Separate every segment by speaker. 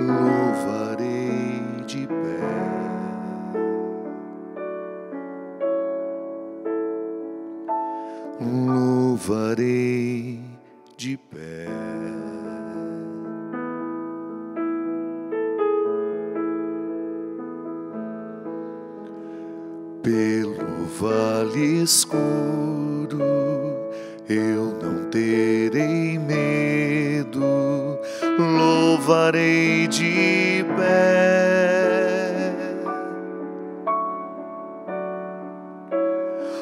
Speaker 1: louvarei de pé. Louvarei de pé. Pelo vale escuro eu não terei medo, louvarei de pé.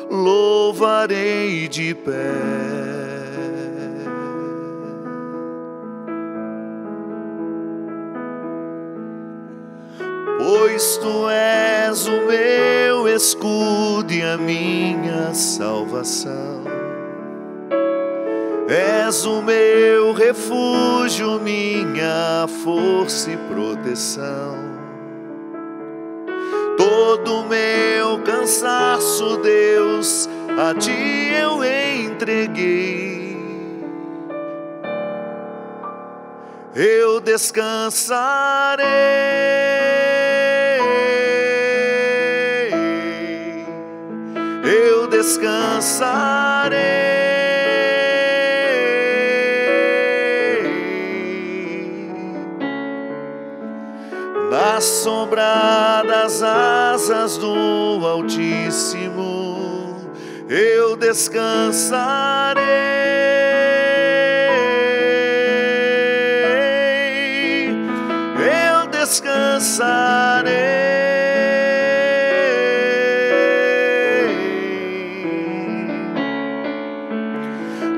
Speaker 1: Louvarei de pé. Pois tu és o meu escudo e a minha salvação. És o meu refúgio, minha força e proteção. Todo meu cansaço, Deus, a ti eu entreguei. Eu descansarei. Eu descansarei. Na sombra das asas do Altíssimo, eu descansarei. Eu descansarei.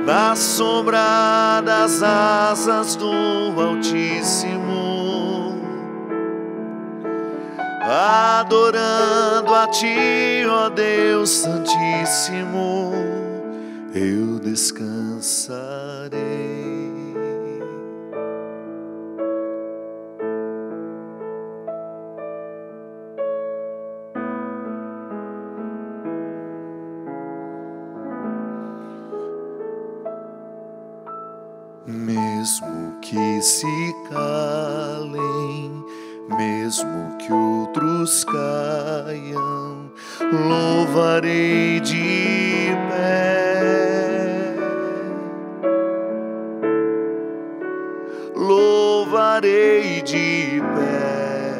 Speaker 1: Na sombra das asas do Altíssimo, adorando a ti, ó Deus Santíssimo, eu descansarei. Mesmo que se calem, mesmo que outros caiam, louvarei de pé. Louvarei de pé.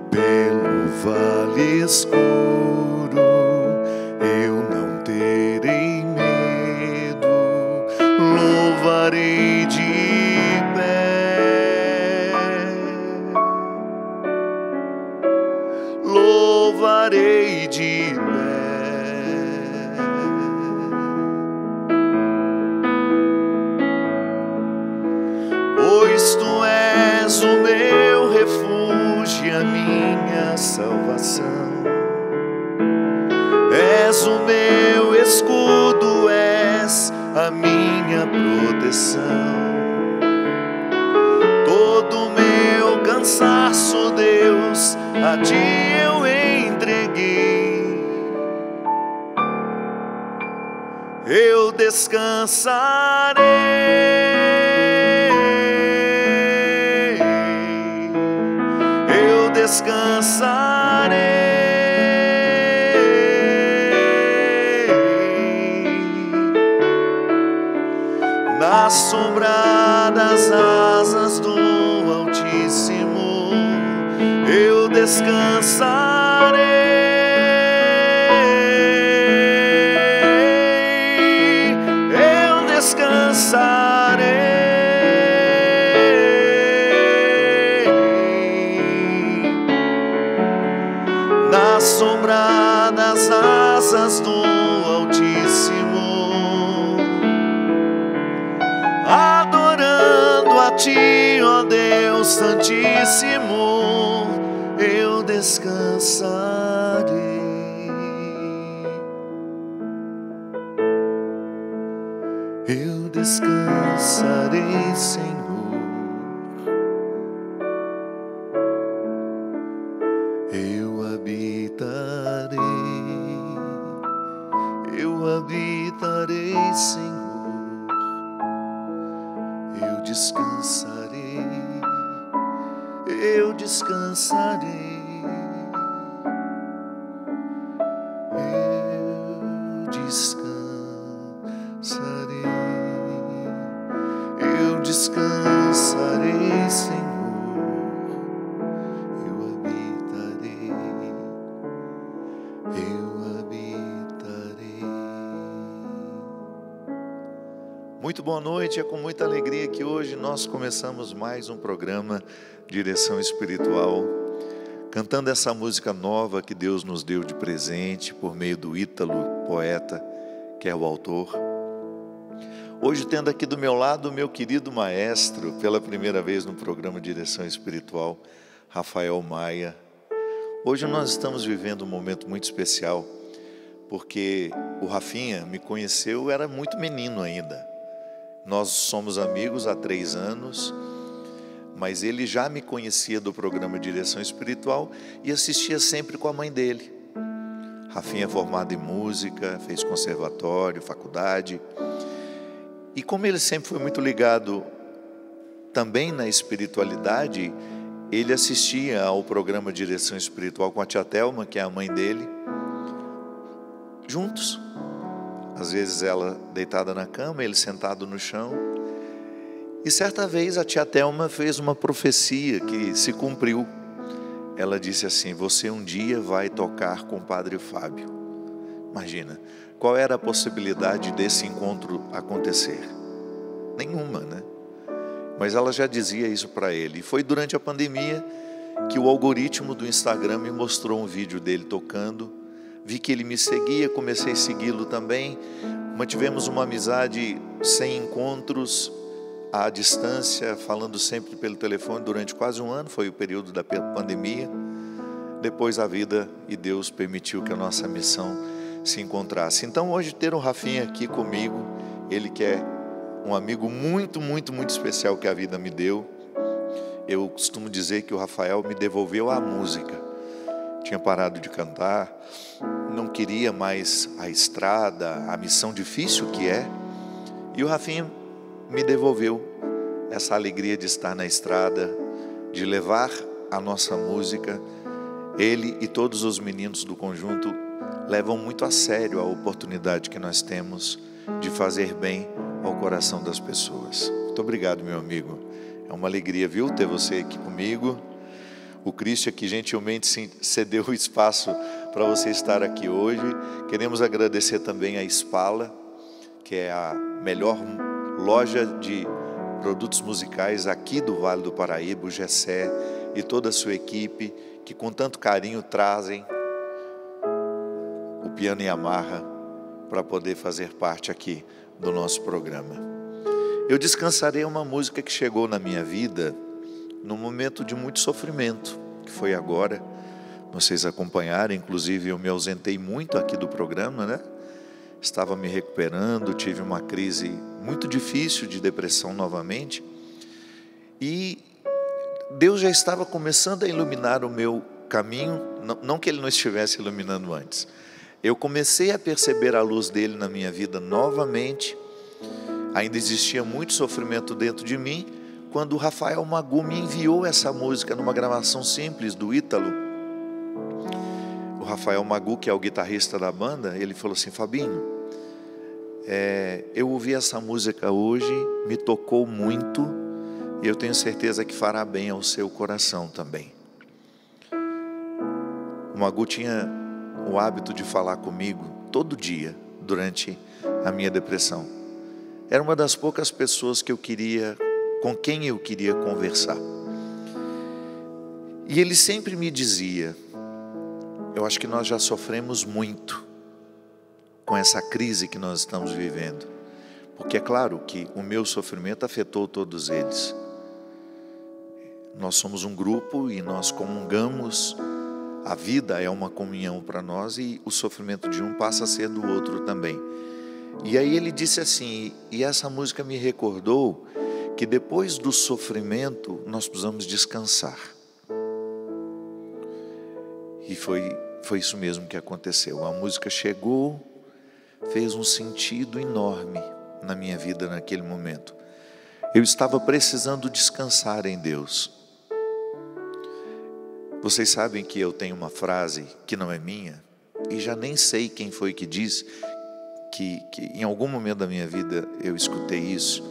Speaker 1: Pelo vale escuro eu não terei medo, louvarei de pé. Louvarei de pé. Pois tu és o meu refúgio e a minha salvação. És o meu escudo, és a minha proteção. Todo meu cansaço, Deus, a ti eu entreguei. Eu descansarei. Eu descansarei. Na sombra das asas do Altíssimo, eu descansarei. Eu descansarei. Na sombra das asas do Altíssimo, adorando a ti, ó Deus Santíssimo, eu descansarei. Eu descansarei, Senhor. Eu habitarei, eu eu habitarei, Senhor, eu descansarei, eu descansarei, eu descansarei, eu descansarei, Senhor, eu habitarei, eu habitarei. Muito boa noite, é com muita alegria que hoje nós começamos mais um programa Direção Espiritual, cantando essa música nova que Deus nos deu de presente por meio do Ítalo, poeta, que é o autor. Hoje tendo aqui do meu lado o meu querido maestro, pela primeira vez no programa Direção Espiritual, Rafael Maia. Hoje nós estamos vivendo um momento muito especial, porque o Rafinha me conheceu, eu era muito menino ainda. Nós somos amigos há 3 anos, mas ele já me conhecia do programa Direção Espiritual e assistia sempre com a mãe dele. Rafinha é formado em música, fez conservatório, faculdade. E como ele sempre foi muito ligado também na espiritualidade, ele assistia ao programa Direção Espiritual com a tia Thelma, que é a mãe dele, juntos. Às vezes ela deitada na cama, ele sentado no chão. E certa vez a tia Thelma fez uma profecia que se cumpriu. Ela disse assim: você um dia vai tocar com o Padre Fábio. Imagina, qual era a possibilidade desse encontro acontecer? Nenhuma, né? Mas ela já dizia isso para ele. E foi durante a pandemia que o algoritmo do Instagram me mostrou um vídeo dele tocando. Vi que ele me seguia, comecei a segui-lo também. Mantivemos uma amizade sem encontros, à distância, falando sempre pelo telefone durante quase um ano. Foi o período da pandemia. Depois a vida e Deus permitiu que a nossa missão se encontrasse. Então hoje ter o Rafinha aqui comigo, ele que é um amigo muito, muito, muito especial que a vida me deu. Eu costumo dizer que o Rafael me devolveu a música. Tinha parado de cantar, não queria mais a estrada, a missão difícil que é. E o Rafinha me devolveu essa alegria de estar na estrada, de levar a nossa música. Ele e todos os meninos do conjunto levam muito a sério a oportunidade que nós temos de fazer bem ao coração das pessoas. Muito obrigado, meu amigo. É uma alegria, viu, ter você aqui comigo. O Cristian que gentilmente cedeu o espaço para você estar aqui hoje. Queremos agradecer também a Spala, que é a melhor loja de produtos musicais aqui do Vale do Paraíba, o Gessé e toda a sua equipe, que com tanto carinho trazem o piano Yamaha para poder fazer parte aqui do nosso programa. Eu descansarei uma música que chegou na minha vida num momento de muito sofrimento, que foi agora, vocês acompanharam, inclusive eu me ausentei muito aqui do programa, né? Estava me recuperando, tive uma crise muito difícil de depressão novamente, e Deus já estava começando a iluminar o meu caminho, não que Ele não estivesse iluminando antes. Eu comecei a perceber a luz dele na minha vida novamente. Ainda existia muito sofrimento dentro de mim, quando o Rafael Magu me enviou essa música numa gravação simples do Ítalo. O Rafael Magu, que é o guitarrista da banda, ele falou assim: Fabinho, eu ouvi essa música hoje, me tocou muito, e eu tenho certeza que fará bem ao seu coração também. O Magu tinha o hábito de falar comigo todo dia, durante a minha depressão. Era uma das poucas pessoas com quem eu queria conversar. E ele sempre me dizia: eu acho que nós já sofremos muito com essa crise que nós estamos vivendo, porque é claro que o meu sofrimento afetou todos eles. Nós somos um grupo e nós comungamos, a vida é uma comunhão para nós, e o sofrimento de um passa a ser do outro também. E aí ele disse assim, e essa música me recordou que depois do sofrimento nós precisamos descansar. E foi isso mesmo que aconteceu. A música chegou, fez um sentido enorme na minha vida naquele momento. Eu estava precisando descansar em Deus. Vocês sabem que eu tenho uma frase que não é minha, e já nem sei quem foi que disse, que em algum momento da minha vida eu escutei isso,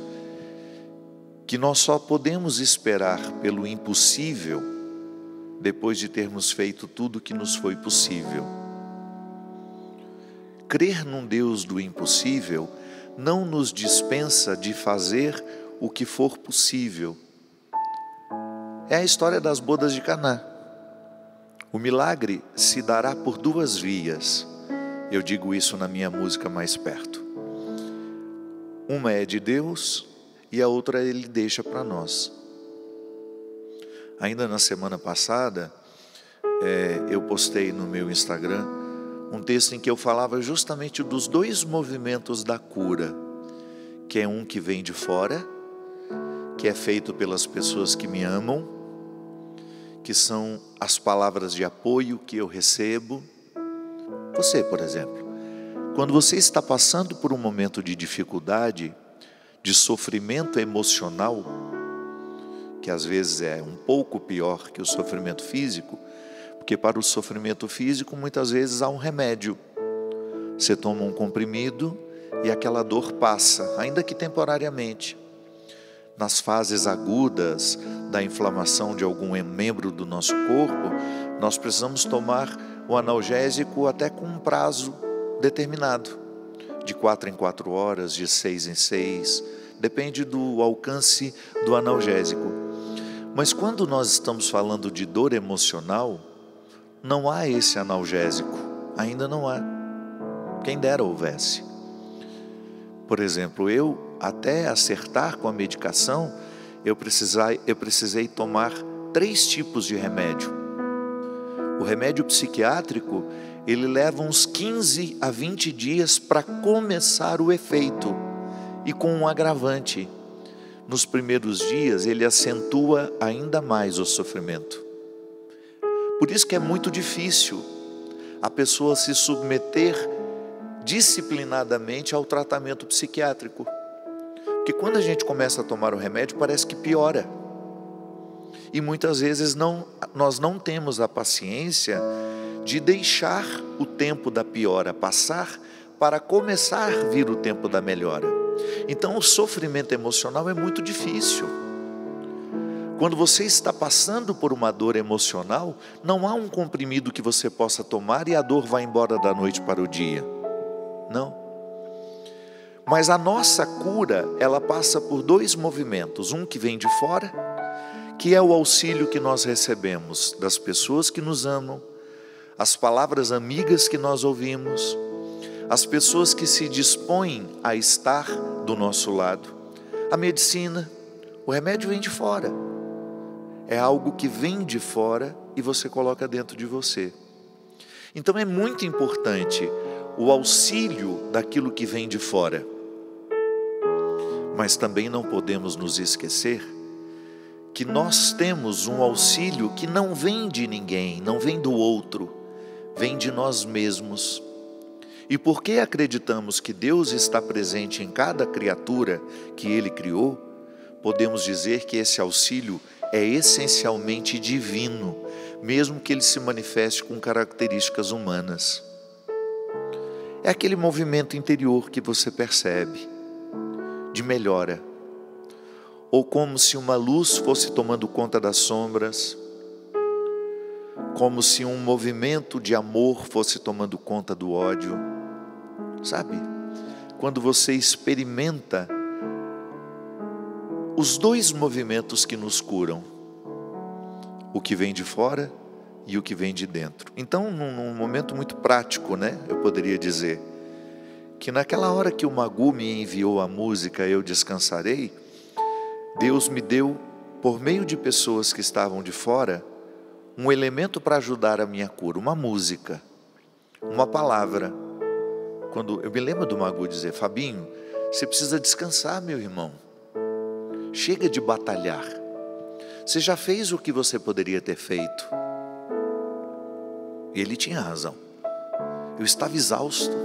Speaker 1: que nós só podemos esperar pelo impossível depois de termos feito tudo que nos foi possível. Crer num Deus do impossível não nos dispensa de fazer o que for possível. É a história das bodas de Caná. O milagre se dará por duas vias. Eu digo isso na minha música Mais Perto. Uma é de Deus e a outra Ele deixa para nós. Ainda na semana passada, eu postei no meu Instagram um texto em que eu falava justamente dos dois movimentos da cura, que é um que vem de fora, que é feito pelas pessoas que me amam, que são as palavras de apoio que eu recebo. Você, por exemplo, quando você está passando por um momento de dificuldade, de sofrimento emocional, que às vezes é um pouco pior que o sofrimento físico, porque para o sofrimento físico muitas vezes há um remédio. Você toma um comprimido e aquela dor passa, ainda que temporariamente. Nas fases agudas da inflamação de algum membro do nosso corpo, nós precisamos tomar o analgésico até com um prazo determinado, de 4 em 4 horas, de 6 em 6, depende do alcance do analgésico. Mas quando nós estamos falando de dor emocional, não há esse analgésico, ainda não há. Quem dera houvesse. Por exemplo, eu até acertar com a medicação, eu precisei tomar 3 tipos de remédio. O remédio psiquiátrico, ele leva uns 15 a 20 dias para começar o efeito, e com um agravante. Nos primeiros dias, ele acentua ainda mais o sofrimento. Por isso que é muito difícil a pessoa se submeter disciplinadamente ao tratamento psiquiátrico. Porque quando a gente começa a tomar o remédio, parece que piora. E muitas vezes nós não temos a paciência de deixar o tempo da piora passar para começar a vir o tempo da melhora. Então o sofrimento emocional é muito difícil. Quando você está passando por uma dor emocional, não há um comprimido que você possa tomar e a dor vai embora da noite para o dia. Não. Mas a nossa cura, ela passa por 2 movimentos. Um que vem de fora, que é o auxílio que nós recebemos das pessoas que nos amam, as palavras amigas que nós ouvimos, as pessoas que se dispõem a estar do nosso lado. A medicina, o remédio vem de fora. É algo que vem de fora e você coloca dentro de você. Então é muito importante o auxílio daquilo que vem de fora. Mas também não podemos nos esquecer que nós temos um auxílio que não vem de ninguém, não vem do outro, vem de nós mesmos. E porque acreditamos que Deus está presente em cada criatura que Ele criou, podemos dizer que esse auxílio é essencialmente divino, mesmo que ele se manifeste com características humanas. É aquele movimento interior que você percebe, de melhora, ou como se uma luz fosse tomando conta das sombras, como se um movimento de amor fosse tomando conta do ódio. Sabe? Quando você experimenta os 2 movimentos que nos curam, o que vem de fora e o que vem de dentro. Então, num momento muito prático, eu poderia dizer que naquela hora que o Magu me enviou a música Eu Descansarei, Deus me deu, por meio de pessoas que estavam de fora, um elemento para ajudar a minha cura, uma música, uma palavra. Quando eu me lembro do Magu dizer: Fabinho, você precisa descansar, meu irmão. Chega de batalhar. Você já fez o que você poderia ter feito. E ele tinha razão. Eu estava exausto.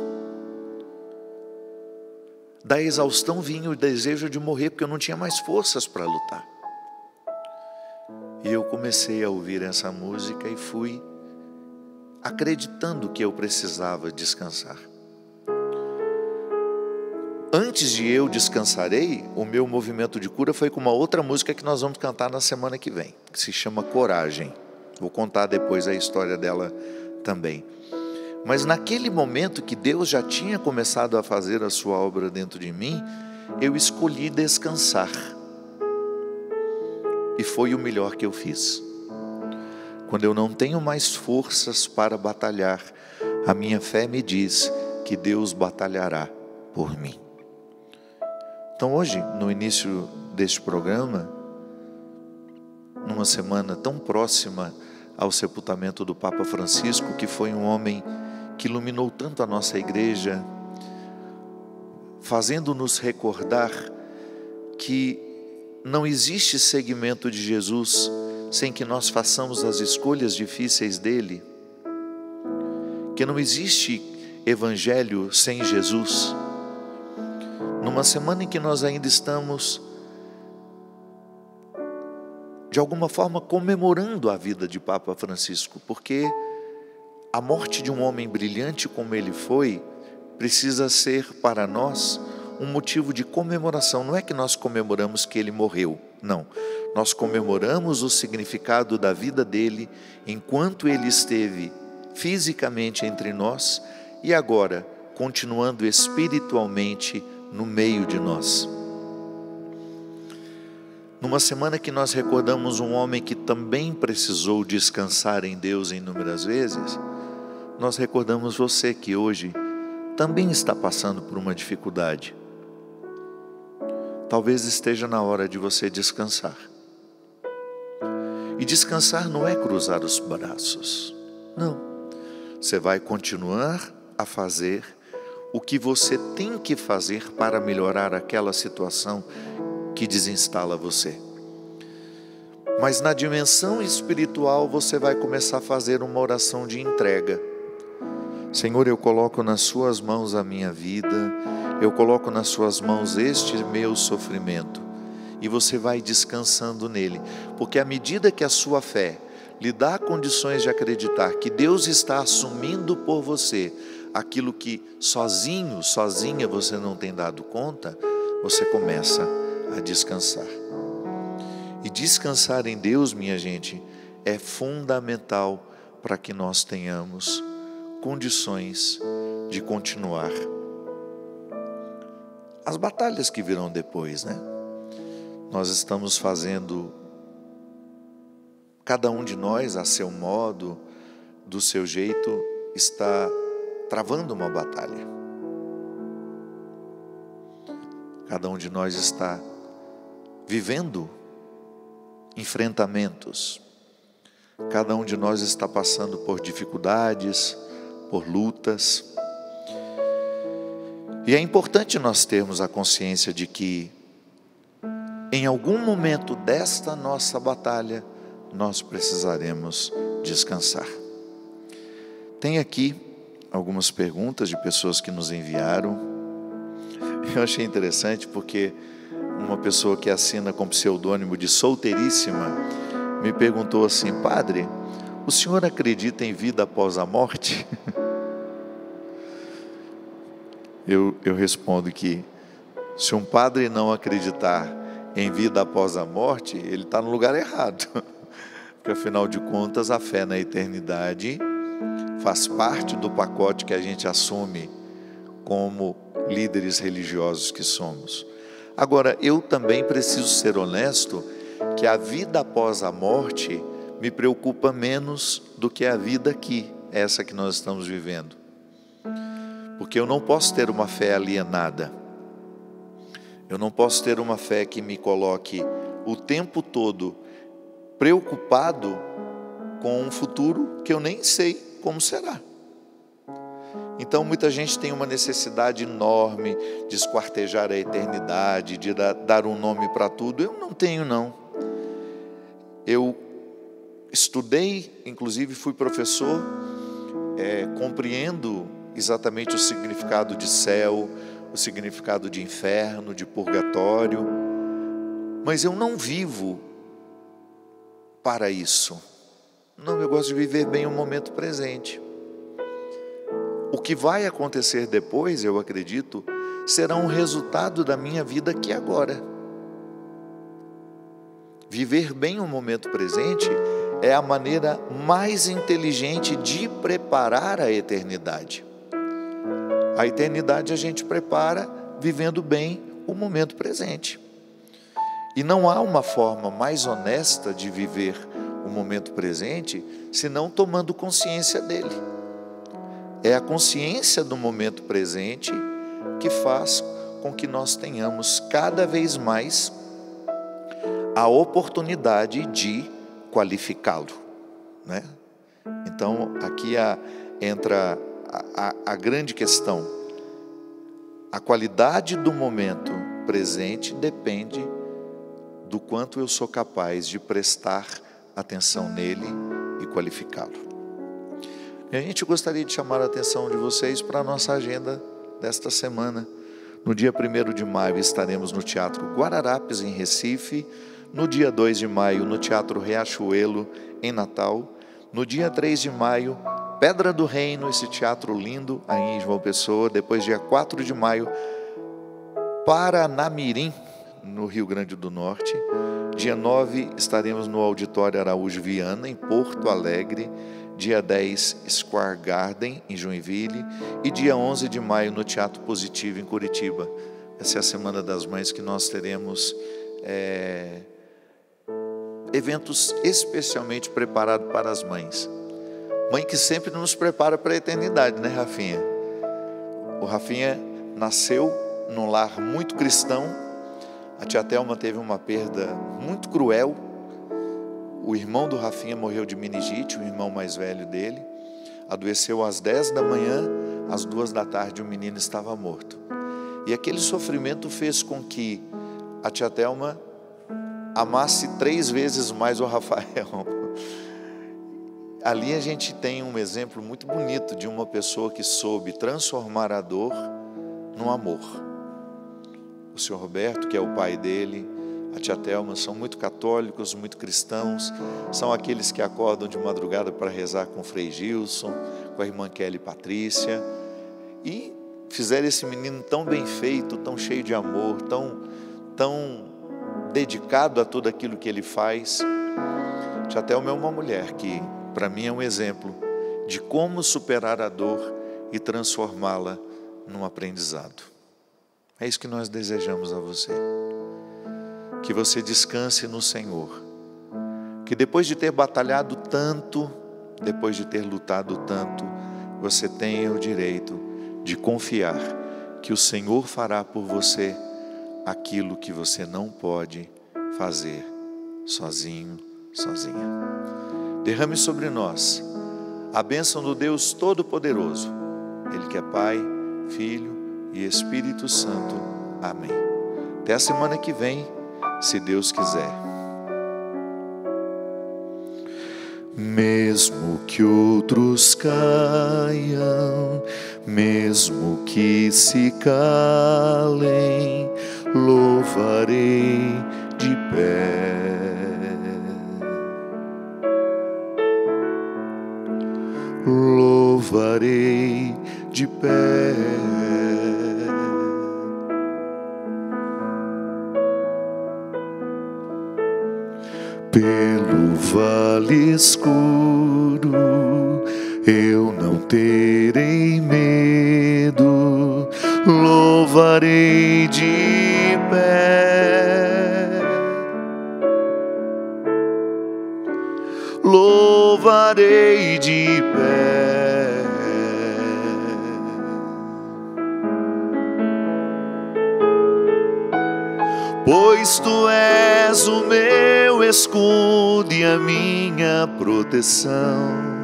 Speaker 1: Da exaustão vinha o desejo de morrer, porque eu não tinha mais forças para lutar. E eu comecei a ouvir essa música e fui acreditando que eu precisava descansar. Antes de eu descansarei, o meu movimento de cura foi com uma outra música que nós vamos cantar na semana que vem, que se chama Coragem. Vou contar depois a história dela também. Mas naquele momento que Deus já tinha começado a fazer a sua obra dentro de mim, eu escolhi descansar. E foi o melhor que eu fiz. Quando eu não tenho mais forças para batalhar, a minha fé me diz que Deus batalhará por mim. Então hoje, no início deste programa, numa semana tão próxima ao sepultamento do Papa Francisco, que foi um homem que iluminou tanto a nossa igreja, fazendo-nos recordar que não existe seguimento de Jesus sem que nós façamos as escolhas difíceis dele, que não existe evangelho sem Jesus. Numa semana em que nós ainda estamos, de alguma forma, comemorando a vida de Papa Francisco, porque a morte de um homem brilhante como ele foi, precisa ser para nós um motivo de comemoração. Não é que nós comemoramos que ele morreu, não. Nós comemoramos o significado da vida dele enquanto ele esteve fisicamente entre nós e agora continuando espiritualmente no meio de nós. Numa semana que nós recordamos um homem que também precisou descansar em Deus inúmeras vezes, nós recordamos você que hoje também está passando por uma dificuldade. Talvez esteja na hora de você descansar. E descansar não é cruzar os braços, não. Você vai continuar a fazer o que você tem que fazer para melhorar aquela situação que desinstala você. Mas na dimensão espiritual você vai começar a fazer uma oração de entrega. Senhor, eu coloco nas suas mãos a minha vida, eu coloco nas suas mãos este meu sofrimento. E você vai descansando nele, porque à medida que a sua fé lhe dá condições de acreditar que Deus está assumindo por você aquilo que sozinha você não tem dado conta, você começa a descansar. E descansar em Deus, minha gente, é fundamental para que nós tenhamos condições de continuar as batalhas que virão depois, né? Nós estamos fazendo, cada um de nós, a seu modo, do seu jeito, está travando uma batalha. Cada um de nós está vivendo enfrentamentos. Cada um de nós está passando por dificuldades, por lutas. E é importante nós termos a consciência de que, em algum momento desta nossa batalha, nós precisaremos descansar. Tem aqui algumas perguntas de pessoas que nos enviaram. Eu achei interessante porque uma pessoa que assina com pseudônimo de Solteiríssima me perguntou assim: padre, o senhor acredita em vida após a morte? Eu respondo que se um padre não acreditar em vida após a morte, ele está no lugar errado. Porque afinal de contas a fé na eternidade faz parte do pacote que a gente assume como líderes religiosos que somos. Agora, eu também preciso ser honesto que a vida após a morte me preocupa menos do que a vida aqui, essa que nós estamos vivendo. Porque eu não posso ter uma fé alienada. Eu não posso ter uma fé que me coloque o tempo todo preocupado com um futuro que eu nem sei como será. Então muita gente tem uma necessidade enorme de esquartejar a eternidade, de dar um nome para tudo. Eu não tenho, não. Eu estudei, inclusive fui professor, compreendo exatamente o significado de céu, o significado de inferno, de purgatório, mas eu não vivo para isso. Não, eu gosto de viver bem o momento presente. O que vai acontecer depois, eu acredito, será um resultado da minha vida aqui agora. Viver bem o momento presente é a maneira mais inteligente de preparar a eternidade. A eternidade a gente prepara vivendo bem o momento presente. E não há uma forma mais honesta de viver o momento presente senão tomando consciência dele. É a consciência do momento presente que faz com que nós tenhamos cada vez mais a oportunidade de qualificá-lo, né? Então aqui entra a grande questão. A qualidade do momento presente depende do quanto eu sou capaz de prestar atenção nele e qualificá-lo. E a gente gostaria de chamar a atenção de vocês para a nossa agenda desta semana. No dia 1º de maio estaremos no Teatro Guararapes, em Recife. No dia 2 de maio, no Teatro Riachuelo, em Natal. No dia 3 de maio, Pedra do Reino, esse teatro lindo, aí em João Pessoa. Depois, dia 4 de maio, Paranamirim, no Rio Grande do Norte. Dia 9, estaremos no Auditório Araújo Viana, em Porto Alegre. Dia 10, Square Garden, em Joinville. E dia 11 de maio, no Teatro Positivo, em Curitiba. Essa é a Semana das Mães, que nós teremos eventos especialmente preparados para as mães. Mãe que sempre nos prepara para a eternidade, né, Rafinha? O Rafinha nasceu num lar muito cristão. A tia Thelma teve uma perda muito cruel. O irmão do Rafinha morreu de meningite, o irmão mais velho dele. Adoeceu às 10 da manhã, às 2 da tarde o menino estava morto. E aquele sofrimento fez com que a tia Thelma amasse 3 vezes mais o Rafael. Ali a gente tem um exemplo muito bonito de uma pessoa que soube transformar a dor num amor. O senhor Roberto, que é o pai dele, a tia Thelma, são muito católicos, muito cristãos, são aqueles que acordam de madrugada para rezar com o Frei Gilson, com a irmã Kelly Patrícia, e fizeram esse menino tão bem feito, tão cheio de amor, tão dedicado a tudo aquilo que ele faz. Tia Thelma é uma mulher que, para mim, é um exemplo de como superar a dor e transformá-la num aprendizado. É isso que nós desejamos a você. Que você descanse no Senhor. Que depois de ter batalhado tanto, depois de ter lutado tanto, você tenha o direito de confiar que o Senhor fará por você aquilo que você não pode fazer sozinho, sozinha. Derrame sobre nós a bênção do Deus Todo-Poderoso, Ele que é Pai, Filho e Espírito Santo. Amém. Até a semana que vem, se Deus quiser. Mesmo que outros caiam, mesmo que se calem, louvarei de pé. Louvarei de pé. Pelo vale escuro eu não terei medo, louvarei de pé, louvarei de pé. Pois tu és o meu escudo e a minha proteção,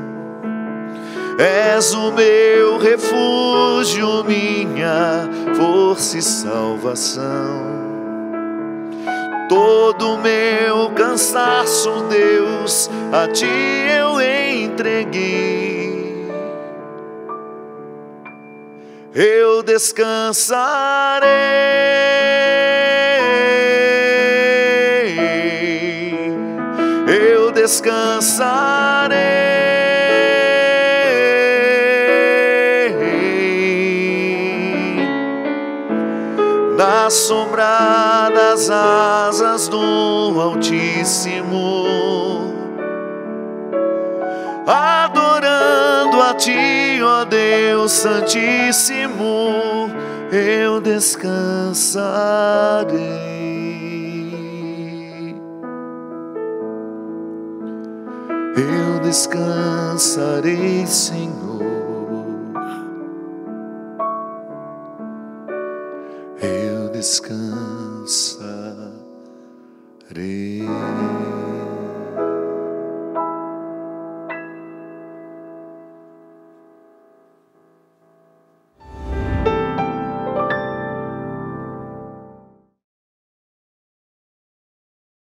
Speaker 1: és o meu refúgio, minha força e salvação. Todo o meu cansaço, Deus, a ti eu entreguei. eu descansarei, eu descansarei na sombra das asas do Altíssimo, adorando a Ti, ó Deus Santíssimo, eu descansarei, eu descansarei, Senhor, eu descansarei.